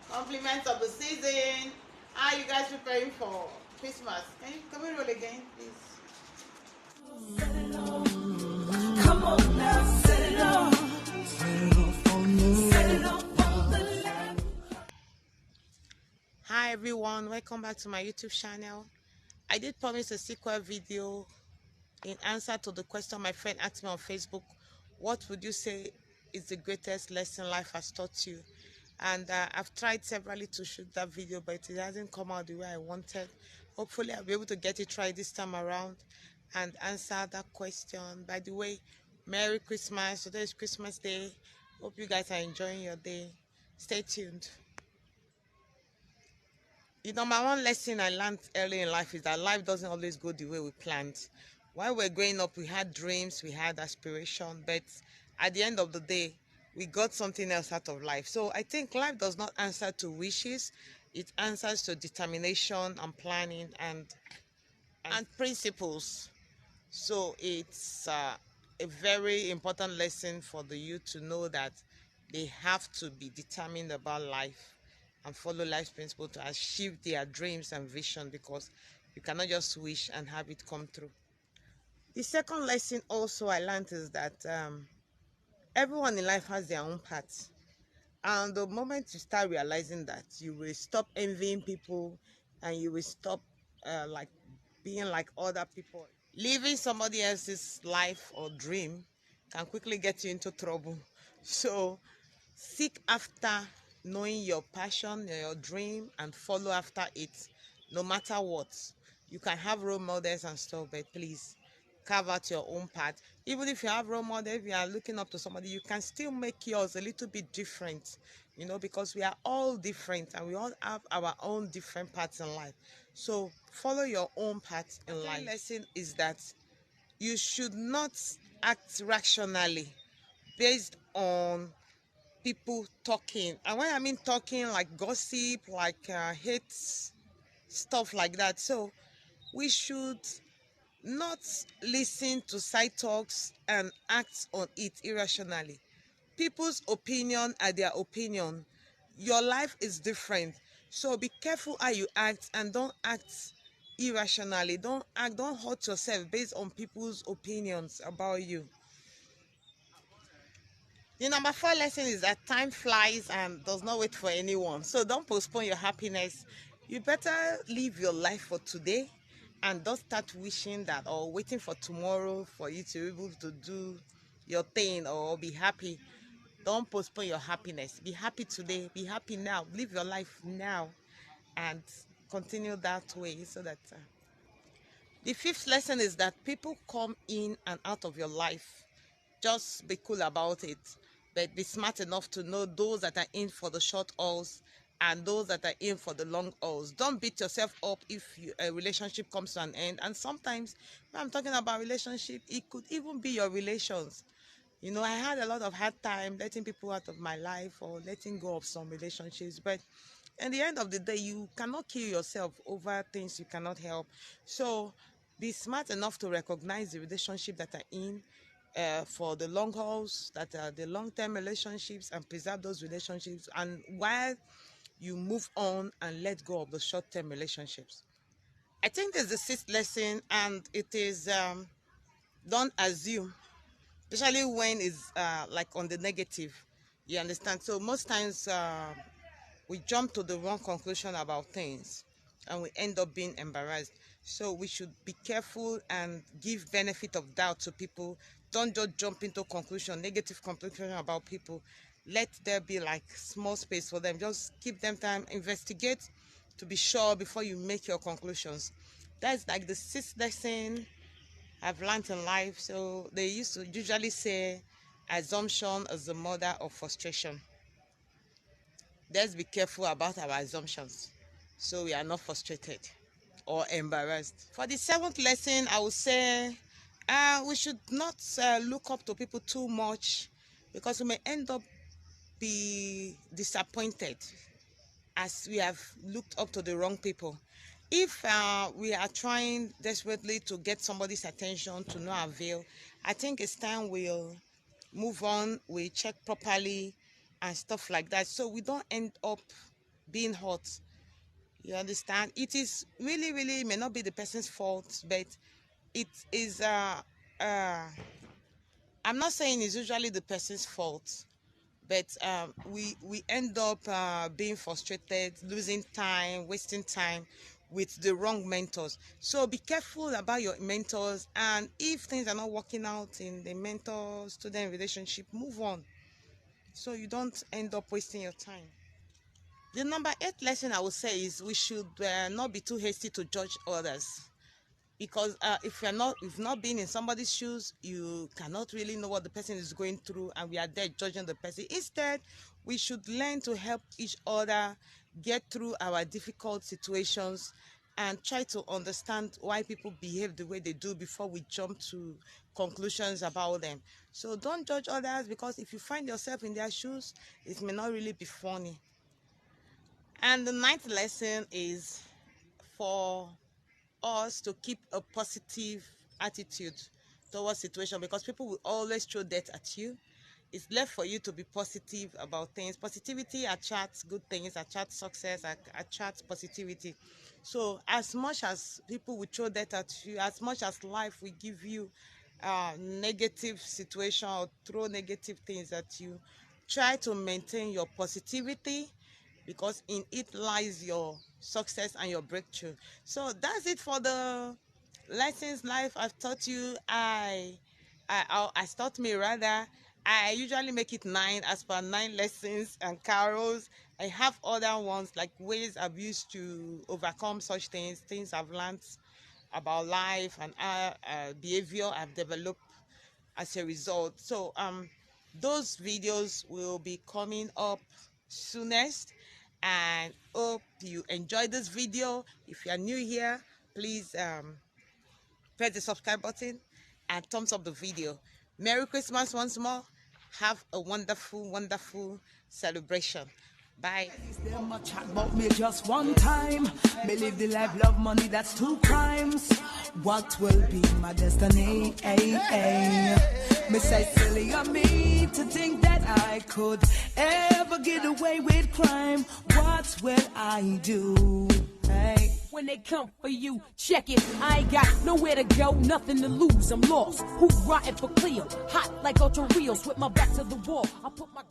Compliments of the season. How are you guys preparing for Christmas? Can we roll again, please? Come on now, set it off. Set it off on the land. Hi everyone, welcome back to my YouTube channel. I did promise a sequel video in answer to the question my friend asked me on Facebook. What would you say is the greatest lesson life has taught you? And I've tried severally to shoot that video, but it hasn't come out the way I wanted. Hopefully I'll be able to get it right this time around and answer that question. By the way, Merry Christmas. Today is Christmas Day. Hope you guys are enjoying your day. Stay tuned. The number one lesson I learned early in life is that life doesn't always go the way we planned. While we're growing up, we had dreams, we had aspiration, but at the end of the day, we got something else out of life. So I think life does not answer to wishes. It answers to determination and planning and principles. So it's a very important lesson for the youth to know that they have to be determined about life and follow life's principle to achieve their dreams and vision, because you cannot just wish and have it come true. The second lesson also I learned is that everyone in life has their own path. And the moment you start realizing that, you will stop envying people and you will stop like being like other people. Living somebody else's life or dream can quickly get you into trouble. So seek after knowing your passion, your dream, and follow after it, no matter what. You can have role models and stuff, but please carve out your own path. Even if you have role models, if you are looking up to somebody, you can still make yours a little bit different, because we are all different and we all have our own different paths in life. So follow your own path in life. The lesson is that you should not act rationally based on people talking. And when I mean talking, like gossip, like hate, stuff like that. So we should not listen to side talks and act on it irrationally. People's opinion are their opinion. Your life is different. So be careful how you act, and don't act irrationally. Don't hurt yourself based on people's opinions about you. The number 4 lesson is that time flies and does not wait for anyone. So don't postpone your happiness. You better live your life for today and don't start wishing that or waiting for tomorrow for you to be able to do your thing or be happy. Don't postpone your happiness. Be happy today. Be happy now. Live your life now and continue that way so that... The 5th lesson is that people come in and out of your life. Just be cool about it, but be smart enough to know those that are in for the short hauls and those that are in for the long hauls. Don't beat yourself up if a relationship comes to an end. And sometimes when I'm talking about relationship, it could even be your relations. I had a lot of hard time letting people out of my life or letting go of some relationships, but at the end of the day, you cannot kill yourself over things you cannot help. So be smart enough to recognize the relationship that are in for the long hauls, that are the long-term relationships, and preserve those relationships, and while you move on and let go of the short-term relationships. I think there's a 6th lesson, and it is don't assume, especially when it's like on the negative. You understand? So most times we jump to the wrong conclusion about things and we end up being embarrassed. So we should be careful and give benefit of doubt to people. Don't just jump into negative conclusion about people. Let there be like small space for them. Just give them time, investigate to be sure before you make your conclusions. That's like the 6th lesson I've learned in life. So they used to usually say assumption is the mother of frustration. Let's be careful about our assumptions so we are not frustrated or embarrassed. For the 7th lesson, I would say we should not look up to people too much, because we may end up be disappointed as we have looked up to the wrong people. If we are trying desperately to get somebody's attention to no avail, I think it's time we'll move on, we check properly, and stuff like that, so we don't end up being hurt. You understand? It is really, really may not be the person's fault, but it is I'm not saying it's usually the person's fault, but we end up being frustrated, losing time, wasting time with the wrong mentors. So be careful about your mentors, and if things are not working out in the mentor-student relationship, move on so you don't end up wasting your time. The number 8 lesson I would say is we should not be too hasty to judge others, because if you've not been in somebody's shoes, you cannot really know what the person is going through, and we are there judging the person. Instead, we should learn to help each other get through our difficult situations and try to understand why people behave the way they do before we jump to conclusions about them. So don't judge others, because if you find yourself in their shoes, it may not really be funny. And the 9th lesson is for us to keep a positive attitude towards situation, because people will always throw dirt at you. It's left for you to be positive about things. Positivity attracts good things, attracts success, attracts positivity. So as much as people will throw dirt at you, as much as life will give you negative situation or throw negative things at you, try to maintain your positivity, because in it lies your success and your breakthrough. So that's it for the lessons life I've taught you. I taught me rather. I usually make it 9 as per 9 lessons and carols. I have other ones like ways I've used to overcome such things I've learned about life and behavior I've developed as a result. So those videos will be coming up soonest, and hope you enjoyed this video. If you are new here, please press the subscribe button and thumbs up the video. Merry Christmas once more. Have a wonderful, wonderful celebration. Bye. Them a chat about me just one time. Me live the life, love money, that's 2 crimes. What will be my destiny? Me say silly of me to think that I could ever get away with crime. What will I do? Hey. When they come for you, check it. I ain't got nowhere to go, nothing to lose. I'm lost. Who rotting for Cleo? Hot like ultra reels with my back to the wall. I put my